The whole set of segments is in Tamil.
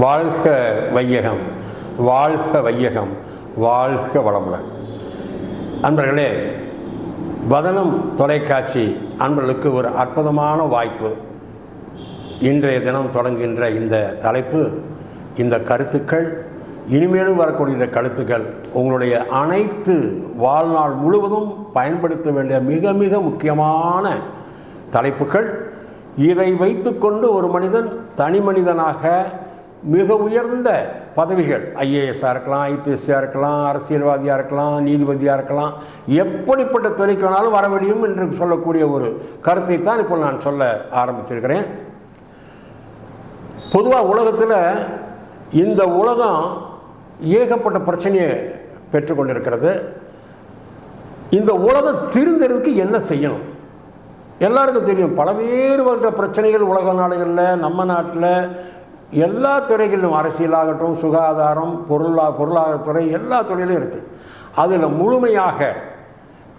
வாழ்க வையகம், வாழ்க வையகம், வாழ்க வளமுடன். அன்பர்களே, வதனம் தொலைக்காட்சி அன்பர்களுக்கு ஒரு அற்புதமான வாய்ப்பு. இன்றைய தினம் தொடங்குகின்ற இந்த தலைப்பு, இந்த கருத்துக்கள், இனிமேலும் வரக்கூடிய இந்த கருத்துக்கள் உங்களுடைய அனைத்து வாழ்நாள் முழுவதும் பயன்படுத்த வேண்டிய மிக மிக முக்கியமான தலைப்புகள். இதை வைத்துக்கொண்டு ஒரு மனிதன் தனி மனிதனாக மிக உயர்ந்த பதவிகள், ஐஏஎஸ்ஸாக இருக்கலாம், ஐபிஎஸ்ஸாக இருக்கலாம், அரசியல்வாதியாக இருக்கலாம், நீதிபதியாக இருக்கலாம், எப்படிப்பட்ட துறைக்கு வேணாலும் வர முடியும் என்று சொல்லக்கூடிய ஒரு கருத்தை தான் இப்போ நான் சொல்ல ஆரம்பிச்சிருக்கிறேன். பொதுவாக உலகத்தில் இந்த உலகம் ஏகப்பட்ட பிரச்சனையை பெற்றுக்கொண்டிருக்கிறது. இந்த உலகம் திருந்துறதுக்கு என்ன செய்யணும்? எல்லாருக்கும் தெரியும், பல்வேறு வகையான பிரச்சனைகள் உலக நாடுகளில், நம்ம நாட்டில் எல்லா துறைகளிலும், அரசியலாகட்டும், சுகாதாரம், பொருளாதாரத்துறை, எல்லா துறையிலும் இருக்குது. அதில் முழுமையாக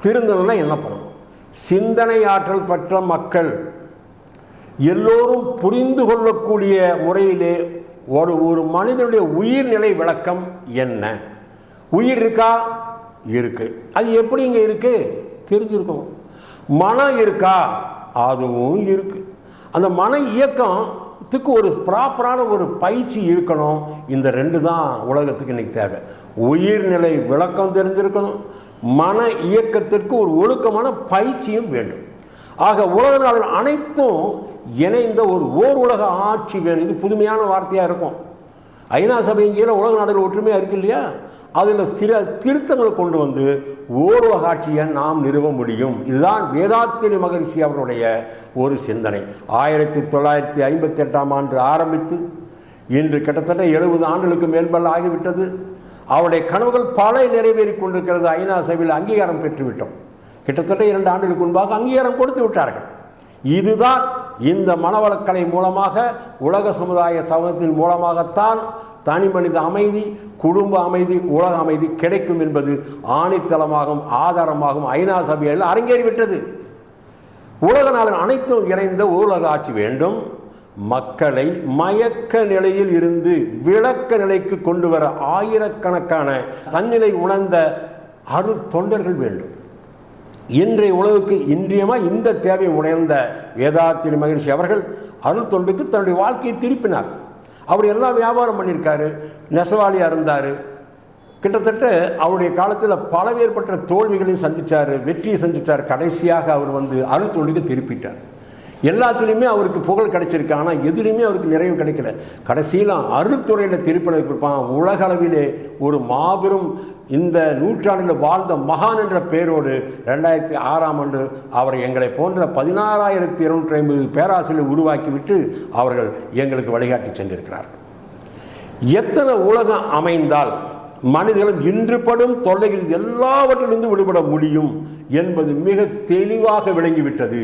திருந்தணும்னா என்ன பண்ணணும்? சிந்தனை ஆற்றல் பெற்ற மக்கள் எல்லோரும் புரிந்து கொள்ளக்கூடிய முறையிலே ஒரு மனிதனுடைய உயிர்நிலை விளக்கம் என்ன? உயிர் இருக்கா? இருக்கு. அது எப்படி இங்கே இருக்கு? தெரிஞ்சிருக்கும். மனம் இருக்கா? அதுவும் இருக்கு. அந்த மன இயக்கத்துக்கு ஒரு ப்ராப்பரான ஒரு பயிற்சி இருக்கணும். இந்த ரெண்டு தான் உலகத்துக்கு இன்னைக்கு தேவை. உயிர்நிலை விளக்கம் தெரிஞ்சிருக்கணும், மன இயக்கத்திற்கு ஒரு ஒழுக்கமான பயிற்சியும் வேண்டும். ஆக உலக நாடுகள் அனைத்தும் இணைந்த ஓர் உலக ஆட்சி வேணும். இது புதுமையான வார்த்தையாக இருக்கும். ஐநா சபையின் கீழே உலக நாடுகள் ஒற்றுமையாக இருக்கு இல்லையா? அதில் சில திருத்தங்களை கொண்டு வந்து ஓர் உலக ஆட்சியை நாம் நிறுவ முடியும். இதுதான் வேதாத்திரி மகரிஷி அவருடைய ஒரு சிந்தனை. 1958ஆம் ஆண்டு ஆரம்பித்து இன்று கிட்டத்தட்ட 70 ஆண்டுகளுக்கு மேல்பல் ஆகிவிட்டது. அவருடைய கனவுகள் பல நிறைவேறி கொண்டிருக்கிறது. ஐநா சபையில் அங்கீகாரம் பெற்றுவிட்டோம். கிட்டத்தட்ட 2 ஆண்டுகளுக்கு முன்பாக அங்கீகாரம் கொடுத்து விட்டார்கள். இதுதான் இந்த மனவளக்கலை மூலமாக, உலக சமுதாய சமூகத்தின் மூலமாகத்தான் தனி மனித அமைதி, குடும்ப அமைதி, உலக அமைதி கிடைக்கும் என்பது ஆணித்தளமாகவும் ஆதாரமாகவும் ஐநா சபையில் அரங்கேறிவிட்டது. உலக நாடுகள் அனைத்தும் இணைந்த உலக ஆட்சி வேண்டும். மக்களை மயக்க நிலையில் இருந்து விளக்க நிலைக்கு கொண்டு வர ஆயிரக்கணக்கான தன்னிலை உணர்ந்த அருள் தொண்டர்கள் வேண்டும். இன்றைய உலகுக்கு இன்றியமாக இந்த தேவையை உணர்ந்த வேதாத்திரி மகரிஷி அவர்கள் அருள் தொண்டுக்கு தன்னுடைய வாழ்க்கையை திருப்பினார். அவர் எல்லாம் வியாபாரம் பண்ணியிருக்காரு, நெசவாளியாக இருந்தார். கிட்டத்தட்ட அவருடைய காலத்தில் பலவேற்பட்ட தோல்விகளையும் சந்தித்தார், வெற்றியை சந்தித்தார். கடைசியாக அவர் அருள் தொண்டுக்கு திருப்பிட்டார். எல்லாத்துலேயுமே அவருக்கு புகழ் கிடைச்சிருக்கு, ஆனால் எதுலேயுமே அவருக்கு நிறைவு கிடைக்கல. கடைசியில் அருள்துறையில் திருப்பணி கொடுப்பான். உலக அளவிலே ஒரு மாபெரும் இந்த நூற்றாண்டில் வாழ்ந்த மகான் என்ற பெயரோடு 2006ஆம் ஆண்டு அவரை எங்களை போன்ற 16,250 பேராசிரியர் உருவாக்கிவிட்டு அவர்கள் எங்களுக்கு வழிகாட்டி சென்றிருக்கிறார்கள். எத்தனை உலகம் அமைந்தால் மனிதர்களும் இன்று படும் தொல்லைகள் எல்லாவற்றிலிருந்து விடுபட முடியும் என்பது மிக தெளிவாக விளங்கிவிட்டது.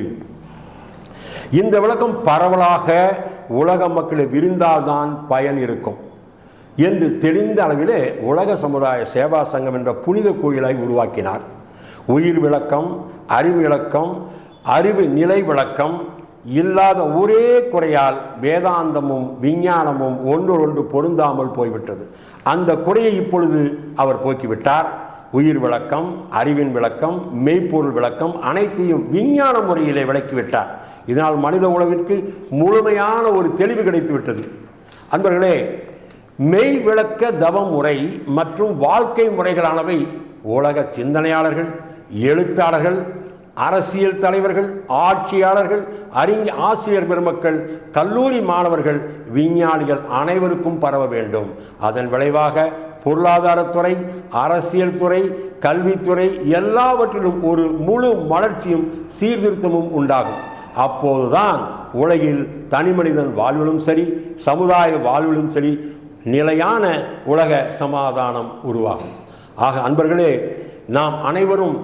இந்த விளக்கம் பரவலாக உலக மக்களை விரிந்தால்தான் பயன் இருக்கும் என்று தெளிந்த அளவிலே உலக சமுதாய சேவா சங்கம் என்ற புனித கோயிலை உருவாக்கினார். உயிர் விளக்கம், அறிவு விளக்கம், அறிவு நிலை விளக்கம் இல்லாத ஒரே குறையால் வேதாந்தமும் விஞ்ஞானமும் ஒன்றொன்று பொருந்தாமல் போய்விட்டது. அந்த குறையை இப்பொழுது அவர் போக்கிவிட்டார். உயிர் விளக்கம், அறிவின் விளக்கம், மெய்ப்பொருள் விளக்கம் அனைத்தையும் விஞ்ஞான முறையிலே விளக்கிவிட்டார். இதனால் மனித உலகிற்கு முழுமையான ஒரு தெளிவு கிடைத்துவிட்டது. அன்பர்களே, மெய் விளக்க தவ முறை மற்றும் வாழ்க்கை முறைகளானவை உலக சிந்தனையாளர்கள், எழுத்தாளர்கள், அரசியல் தலைவர்கள், ஆட்சியாளர்கள், ஆசிரியர் பெருமக்கள், கல்லூரி மாணவர்கள், விஞ்ஞானிகள் அனைவருக்கும் பரவ வேண்டும். அதன் விளைவாக பொருளாதாரத்துறை, அரசியல் துறை, கல்வித்துறை எல்லாவற்றிலும் ஒரு முழு வளர்ச்சியும் சீர்திருத்தமும் உண்டாகும். அப்போதுதான் உலகில் தனி மனிதன் வாழ்விலும் சரி, சமுதாய வாழ்விலும் சரி, நிலையான உலக சமாதானம் உருவாகும். ஆக அன்பர்களே, நாம் அனைவரும்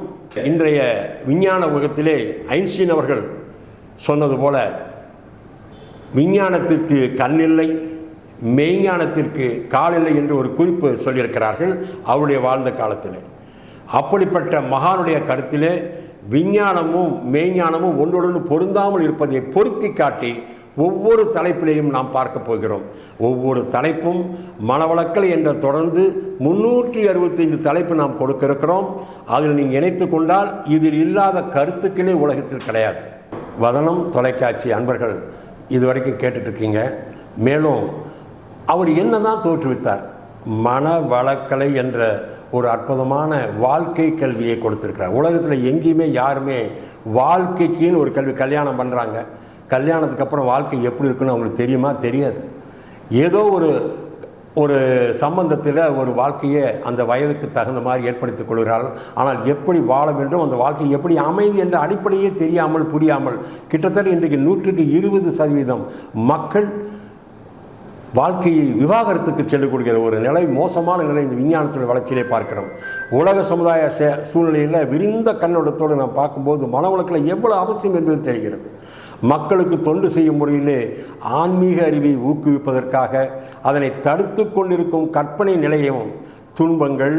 இன்றைய விஞ்ஞான உலகத்திலே ஐன்ஸ்டீன் அவர்கள் சொன்னது போல, விஞ்ஞானத்திற்கு கண்ணில்லை, மெய்ஞானத்திற்கு காலில்லை என்று ஒரு குறிப்பு சொல்லியிருக்கிறார்கள் அவருடைய வாழ்ந்த காலத்திலே. அப்படிப்பட்ட மகானுடைய கருத்திலே விஞ்ஞானமும் மெய்ஞானமும் ஒன்றோடு பொருந்தாமல் இருப்பதை பொருத்தி காட்டி ஒவ்வொரு தலைப்பிலையும் நாம் பார்க்க போகிறோம். ஒவ்வொரு தலைப்பும் மனவளக்கலை என்ற தொடர்ந்து 365 தலைப்பு நாம் கொடுக்க இருக்கிறோம். அதில் நீங்கள் இணைத்து கொண்டால் இதில் இல்லாத கருத்துக்களே உலகத்தில் கிடையாது. வதனம் தொலைக்காட்சி அன்பர்கள் இதுவரைக்கும் கேட்டுட்ருக்கீங்க. மேலும் அவர் என்னதான் தோற்றுவித்தார்? மனவளக்கலை என்ற ஒரு அற்புதமான வாழ்க்கை கல்வியை கொடுத்துருக்கிறார். உலகத்தில் எங்கேயுமே யாருமே வாழ்க்கைக்குன்னு ஒரு கல்வி, கல்யாணம் பண்ணுறாங்க, கல்யாணத்துக்கு அப்புறம் வாழ்க்கை எப்படி இருக்குன்னு அவங்களுக்கு தெரியுமா? தெரியாது. ஏதோ ஒரு சம்பந்தத்தில் ஒரு வாழ்க்கையை அந்த வயதுக்கு தகுந்த மாதிரி ஏற்படுத்திக் கொள்கிறார்கள். ஆனால் எப்படி வாழ வேண்டும், அந்த வாழ்க்கை எப்படி அமைதி என்ற அடிப்படையே தெரியாமல் புரியாமல் கிட்டத்தட்ட இன்றைக்கு 120% மக்கள் வாழ்க்கையை விவாகரத்துக்கு செல்லுக் கொடுக்கிற ஒரு நிலை, மோசமான நிலை இந்த விஞ்ஞானத்தின் வளர்ச்சியிலே பார்க்கிறோம். உலக சமுதாய சூழ்நிலையில் விரிந்த கண்ணோட்டத்தோடு நாம் பார்க்கும்போது மனவளக்கலை எவ்வளவு அவசியம் என்பது தெரிகிறது. மக்களுக்கு தொண்டு செய்யும் முறையிலே ஆன்மீக அறிவை ஊக்குவிப்பதற்காக அதனை தடுத்து கொண்டிருக்கும் கற்பனை நிலையும் துன்பங்கள்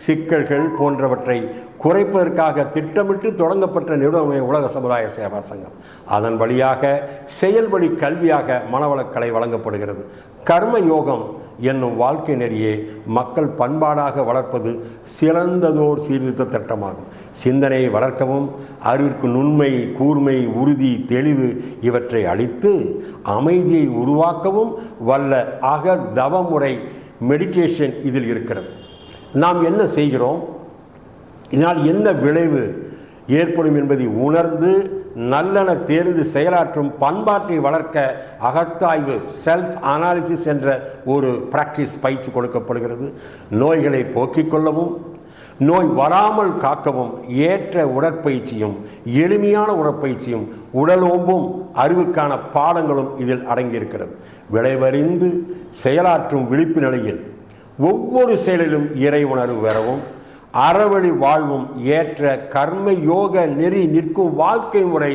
சிக்கல்கள் போன்றவற்றை குறைப்பதற்காக திட்டமிட்டு தொடங்கப்பட்ட நிறுவனமே உலக சமுதாய சேவா சங்கம். அதன் வழியாக செயல் வழி கல்வியாக மனவளக்கலை வழங்கப்படுகிறது. கர்ம யோகம் என்னும் வாழ்க்கை நெறியை மக்கள் பண்பாடாக வளர்ப்பது சிறந்ததோர் சீர்திருத்த திட்டமாகும். சிந்தனையை வளர்க்கவும் அறிவிற்கு நுண்மை கூர்மை உறுதி தெளிவு இவற்றை அளித்து அமைதியை உருவாக்கவும் வல்ல தவமுறை மெடிடேஷன் இதில் இருக்கிறது. நாம் என்ன செய்கிறோம், இதனால் என்ன விளைவு ஏற்படும் என்பதை உணர்ந்து நல்லென தேர்ந்து செயலாற்றும் பண்பாட்டை வளர்க்க அகத்தாய்வு செல்ஃப் அனாலிசிஸ் என்ற ஒரு பிராக்டிஸ் பயிற்சி கொடுக்கப்படுகிறது. நோய்களை போக்கிக் கொள்ளவும் நோய் வராமல் காக்கவும் ஏற்ற உடற்பயிற்சியும் எளிமையான உடற்பயிற்சியும் உடலோம்பும் அறிவுக்கான பாடங்களும் இதில் அடங்கியிருக்கிறது. விளைவறிந்து செயலாற்றும் விழிப்பு நிலையில் ஒவ்வொரு செயலிலும் இறை உணர்வு பெறவும் அறவழி வாழ்வும் ஏற்ற கர்ம யோக நெறி நிற்கும் வாழ்க்கை முறை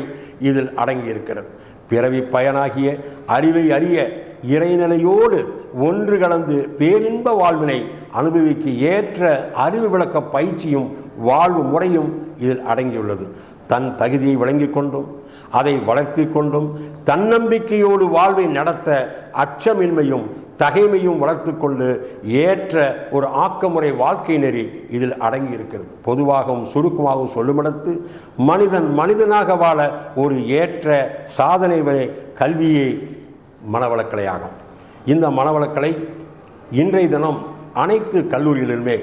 இதில் அடங்கியிருக்கிறது. பிறவி பயனாகிய அறிவை அறிய இறைநிலையோடு ஒன்று கலந்து பேரின்ப வாழ்வினை அனுபவிக்க ஏற்ற அறிவு விளக்க பயிற்சியும் வாழ்வு முறையும் இதில் அடங்கியுள்ளது. தன் தகுதியை விளங்கிக் கொண்டும் அதை வளர்த்தி கொண்டும் தன்னம்பிக்கையோடு வாழ்வை நடத்த அச்சமின்மையும் தகைமையும் வளர்த்து கொண்டு ஏற்ற ஒரு ஆக்கமுறை வாழ்க்கை நெறி இதில் அடங்கி இருக்கிறது. பொதுவாகவும் சுருக்கமாகவும் சொல்லுமிடத்து மனிதன் மனிதனாக வாழ ஒரு ஏற்ற சாதனை வரை கல்வியே மனவளக்கலையாகும். இந்த மனவளக்கலை இன்றைய தினம் அனைத்து கல்லூரிகளிலுமே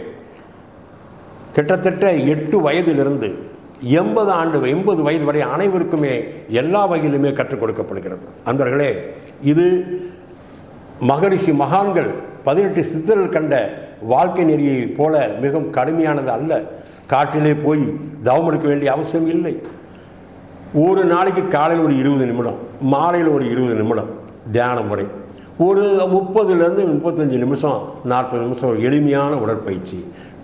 கிட்டத்தட்ட 8 வயதிலிருந்து 80 வயது வரை அனைவருக்குமே எல்லா வகையிலுமே கற்றுக் கொடுக்கப்படுகிறது. அன்பர்களே, இது மகரிஷி மகான்கள் 18 சித்தர்கள் கண்ட வாழ்க்கை நெறியை போல மிகவும் கடுமையானது அல்ல. காட்டிலே போய் தவம் எடுக்க வேண்டிய அவசியம் இல்லை. ஒரு நாளைக்கு காலையில் ஒரு 20 நிமிடம், மாலையில் ஒரு 20 நிமிடம் தியான முறை, ஒரு 30லேருந்து 35 நிமிஷம் 40 நிமிஷம் ஒரு எளிமையான உடற்பயிற்சி.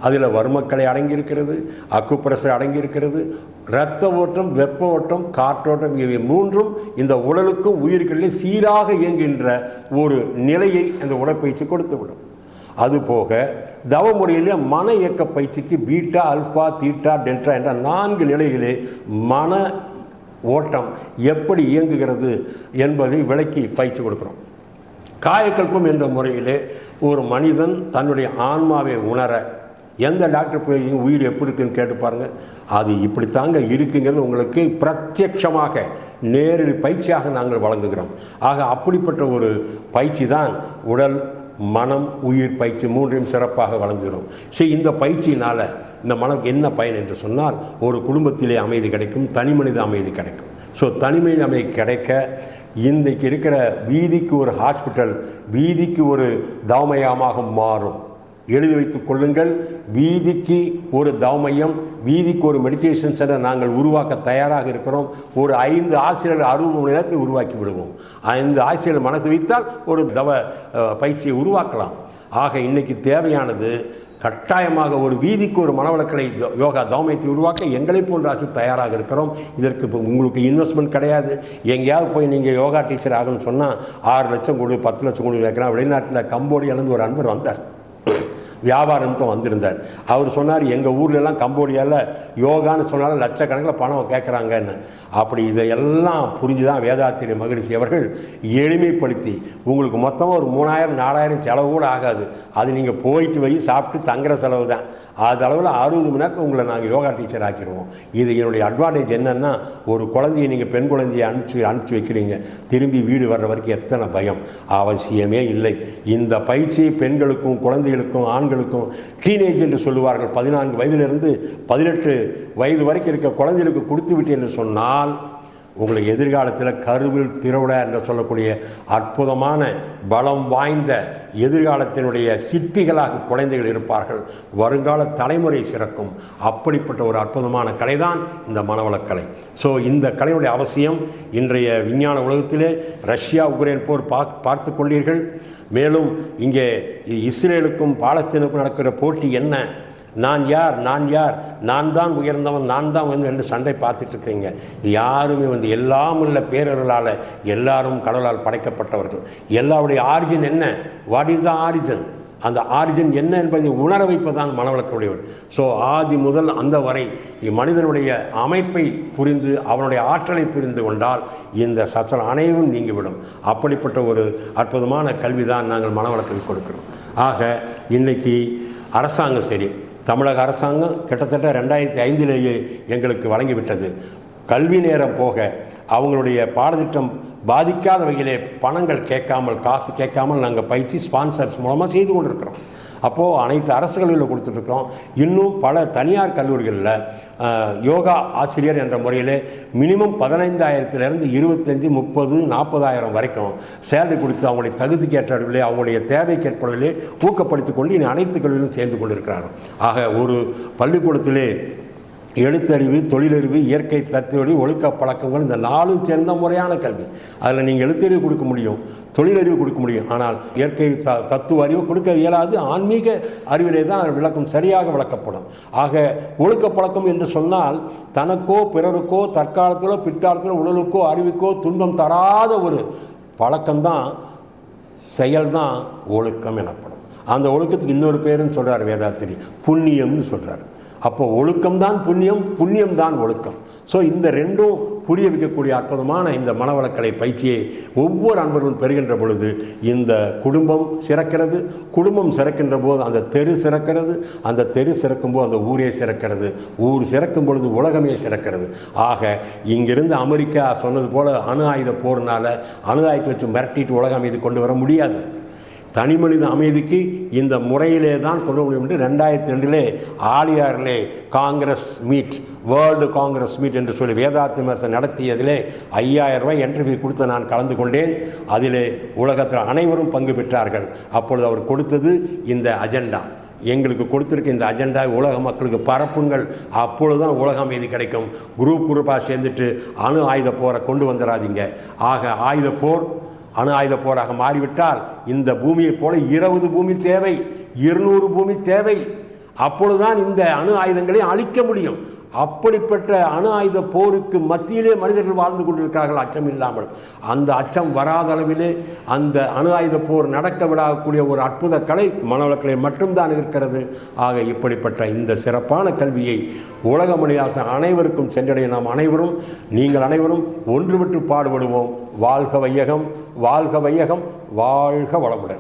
அதில் வர்மக்கலை அடங்கியிருக்கிறது, அக்குப்ரெஷர் அடங்கியிருக்கிறது, இரத்த ஓட்டம் வெப்ப ஓட்டம் காற்றோட்டம் இவை மூன்றும் இந்த உடலுக்கும் உயிர்களிலே சீராக இயங்குகின்ற ஒரு நிலையை அந்த உடற்பயிற்சி கொடுத்துவிடும். அதுபோக தவ முறையிலே மன இயக்க பயிற்சிக்கு பீட்டா அல்ஃபா தீட்டா டெல்டா என்ற 4 நிலைகளே மன ஓட்டம் எப்படி இயங்குகிறது என்பதை விளக்கி பயிற்சி கொடுக்குறோம். காயக்கல்பம் என்ற முறையிலே ஒரு மனிதன் தன்னுடைய ஆன்மாவை உணர எந்த டாக்டர் போய் உயிர் எப்படி இருக்குன்னு கேட்டு பாருங்கள், அது இப்படி தாங்க இருக்குங்கிறது உங்களுக்கு பிரத்யட்சமாக நேரடி பயிற்சியாக நாங்கள் வழங்குகிறோம். ஆக அப்படிப்பட்ட ஒரு பயிற்சி தான் உடல் மனம் உயிர் பயிற்சி மூன்றையும் சிறப்பாக வழங்குகிறோம். சரி, இந்த பயிற்சியினால் இந்த மனம் என்ன பயன் என்று சொன்னால், ஒரு குடும்பத்திலே அமைதி கிடைக்கும், தனி மனித அமைதி கிடைக்கும். ஸோ தனி மனித அமைதி கிடைக்க இன்றைக்கு இருக்கிற வீதிக்கு ஒரு ஹாஸ்பிட்டல் வீதிக்கு ஒரு தவமயமாக மாறும். எழுதி வைத்துக் கொள்ளுங்கள். வீதிக்கு ஒரு தவமையம், வீதிக்கு ஒரு மெடிடேஷன் சென்டர் நாங்கள் உருவாக்க தயாராக இருக்கிறோம். ஒரு 5 ஆசிரியர்கள் 60 மணி நேரத்தில் உருவாக்கி விடுவோம். 5 ஆசிரியர்கள் மனசு வைத்தால் ஒரு தவ பயிற்சியை உருவாக்கலாம். ஆக இன்னைக்கு தேவையானது கட்டாயமாக ஒரு வீதிக்கு ஒரு மனவளக்கலை யோகா தவமையத்தை உருவாக்க எங்களை போன்ற அரசு தயாராக இருக்கிறோம். இதற்கு இப்போ உங்களுக்கு இன்வெஸ்ட்மெண்ட் கிடையாது. எங்கேயாவது போய் நீங்கள் யோகா டீச்சர் ஆகணும்னு சொன்னால் 6 லட்சம் கொடு 10 லட்சம் கொடு வைக்கிறான். வெளிநாட்டில் கம்போடியாலேருந்து ஒரு அன்பர் வந்தார். வியாபார நிமித்தம் வந்திருந்தார். அவர் சொன்னார், எங்கள் ஊர்லெல்லாம் கம்போடியாவில் யோகான்னு சொன்னாலும் லட்சக்கணக்கில் பணம் கேட்குறாங்கன்னு. அப்படி இதையெல்லாம் புரிஞ்சு தான் வேதாத்திரி மகரிஷி அவர்கள் எளிமைப்படுத்தி, உங்களுக்கு மொத்தமாக ஒரு 3000-4000 செலவு கூட ஆகாது, அது நீங்கள் போயிட்டு போய் சாப்பிட்டு தங்குற செலவு தான், அது அளவில் 60 மணி நேரத்தில் உங்களை நாங்கள் யோகா டீச்சர் ஆக்கிடுவோம். இது என்னுடைய அட்வான்டேஜ் என்னென்னா, ஒரு குழந்தையை நீங்கள் பெண் குழந்தையை அனுப்பிச்சி வைக்கிறீங்க, திரும்பி வீடு வர்ற வரைக்கும் எத்தனை பயம், அவசியமே இல்லை. இந்த பயிற்சி பெண்களுக்கும் குழந்தைகளுக்கும் ஆண்களுக்கும் டீனேஜ் என்று சொல்லுவார்கள், 14 வயதிலிருந்து 18 வயது வரைக்கும் இருக்க குழந்தைகளுக்கு கொடுத்து விட்டு என்று சொன்னால், உங்களுக்கு எதிர்காலத்தில் கருவில் திரவிட என்று சொல்லக்கூடிய அற்புதமான பலம் வாய்ந்த எதிர்காலத்தினுடைய சிற்பிகளாக குழந்தைகள் இருப்பார்கள். வருங்கால தலைமுறை சிறக்கும். அப்படிப்பட்ட ஒரு அற்புதமான கலை தான் இந்த மனவளக்கலை. ஸோ இந்த கலையுடைய அவசியம் இன்றைய விஞ்ஞான உலகத்திலே ரஷ்யா உக்ரைன் போர் பார்த்து கொண்டீர்கள். மேலும் இங்கே இஸ்ரேலுக்கும் பாலஸ்தீனுக்கும் நடக்கிற போட்டி என்ன, நான் யார் நான் தான் உயர்ந்தவன், நான் தான் என்று சண்டை பார்த்துட்டு இருக்கீங்க. யாருமே எல்லாம் உள்ள பேரர்களால் எல்லாரும் கடவுளால் படைக்கப்பட்டவர்கள். எல்லாருடைய ஆரிஜின் என்ன, வாட் இஸ் த ஆரிஜின், அந்த ஆரிஜின் என்ன என்பதை உணர வைப்பதான் மனவளக்கக்கூடியவர். ஸோ ஆதி முதல் அந்த வரை மனிதனுடைய அமைப்பை புரிந்து அவனுடைய ஆற்றலை புரிந்து கொண்டால் இந்த சச்சல் அனைவரும் நீங்கிவிடும். அப்படிப்பட்ட ஒரு அற்புதமான கல்வி தான் நாங்கள் மனவளக்கத்தில் கொடுக்கிறோம். ஆக இன்னைக்கு அரசாங்கம் சரி, தமிழக அரசாங்கம் கிட்டத்தட்ட 2005 எங்களுக்கு வழங்கிவிட்டது. கல்வி நேரம் போக அவங்களுடைய பாடத்திட்டம் பாதிக்காத வகையிலே பணங்கள் கேட்காமல், காசு கேட்காமல் நாங்கள் பயிற்சி ஸ்பான்சர்ஸ் மூலமாக செய்து கொண்டிருக்கிறோம். அப்போது அனைத்து அரசு கல்லூரியில் கொடுத்துட்ருக்கோம். இன்னும் பல தனியார் கல்லூரிகளில் யோகா ஆசிரியர் என்ற முறையில் மினிமம் 15,000 25, 30, 40,000 வரைக்கும் சேலரி கொடுத்து அவங்களுடைய தகுதிக்கு ஏற்றவில்லை, அவங்களுடைய தேவைக்கு ஏற்படவில்லை ஊக்கப்படுத்தி கொண்டு இனி அனைத்து கல்லூரியிலும் சேர்ந்து கொண்டிருக்கிறார்கள். ஆக ஒரு பள்ளிக்கூடத்திலே எழுத்தறிவு, தொழிலறிவு, இயற்கை தத்துவடி, ஒழுக்க பழக்கங்கள், இந்த 4ம் சேர்ந்த முறையான கல்வி. அதில் நீங்கள் எழுத்தறிவு கொடுக்க முடியும், தொழிலறிவு கொடுக்க முடியும், ஆனால் இயற்கை தத்துவ அறிவு கொடுக்க இயலாது. ஆன்மீக அறிவிலே தான் விளக்கம் சரியாக விளக்கப்படும். ஆக ஒழுக்க பழக்கம் என்று சொன்னால் தனக்கோ பிறருக்கோ தற்காலத்திலோ பிற்காலத்திலோ உடலுக்கோ அறிவுக்கோ துன்பம் தராத ஒரு பழக்கம்தான், செயல்தான் ஒழுக்கம் எனப்படும். அந்த ஒழுக்கத்துக்கு இன்னொரு பேருன்னு சொல்கிறார் வேதாத்திரி, புண்ணியம்னு சொல்கிறார். அப்போ ஒழுக்கம்தான் புண்ணியம், புண்ணியம்தான் ஒழுக்கம். ஸோ இந்த ரெண்டும் புரிய வைக்கக்கூடிய அற்புதமான இந்த மனவளக்கலை பயிற்சியை ஒவ்வொரு அன்பர்களும் பெறுகின்ற பொழுது இந்த குடும்பம் சிறக்கிறது. குடும்பம் சிறக்கின்ற போது அந்த தெரு சிறக்கிறது, அந்த தெரு சிறக்கும் போது அந்த ஊரே சிறக்கிறது, ஊர் சிறக்கும் பொழுது உலகமே சிறக்கிறது. ஆக இங்கிருந்து அமெரிக்கா சொன்னது போல் அணு ஆயுத போர்னால் அணு ஆயுதத்தை வச்சு மிரட்டிட்டு உலக அமைதி கொண்டு வர முடியாது. தனி மனித அமைதிக்கு இந்த முறையிலே தான் கொண்டு முடியும் என்று 2002 ஆலியாரிலே congress meet, world congress meet என்று சொல்லி வேதாத்திரி விமர்சனம் நடத்தியதிலே 5000 ரூபாய் என்ட்ரி கொடுத்து நான் கலந்து கொண்டேன். அதிலே உலகத்தில் அனைவரும் பங்கு பெற்றார்கள். அப்பொழுது அவர் கொடுத்தது இந்த அஜெண்டா, எங்களுக்கு கொடுத்துருக்க இந்த அஜெண்டா உலக மக்களுக்கு பரப்புங்கள், அப்பொழுதுதான் உலக அமைதி கிடைக்கும். குரூப்பாக சேர்ந்துட்டு அணு ஆயுத போரை கொண்டு வந்துடாதீங்க. ஆக ஆயுத போர் அணு ஆயுத போராக மாறிவிட்டால் இந்த பூமியைப் போல 20 பூமி தேவை, 200 பூமி தேவை. அப்பொழுதுதான் இந்த அணு ஆயுதங்களை அழிக்க முடியும். அப்படிப்பட்ட அணு ஆயுத போருக்கு மத்தியிலே மனிதர்கள் வாழ்ந்து கொண்டிருக்கிறார்கள் அச்சம் இல்லாமல். அந்த அச்சம் வராத அளவிலே அந்த அணு ஆயுத போர் நடக்க விடக்கூடிய ஒரு அற்புத கலை மனவளக்கலை மட்டும்தான் இருக்கிறது. ஆக இப்படிப்பட்ட இந்த சிறப்பான கல்வியை உலக மனித அனைவருக்கும் சென்றடைய நாம் அனைவரும், நீங்கள் அனைவரும் ஒன்றுபட்டு பாடுபடுவோம். வாழ்க வையகம், வாழ்க வையகம், வாழ்க வளமுடன்.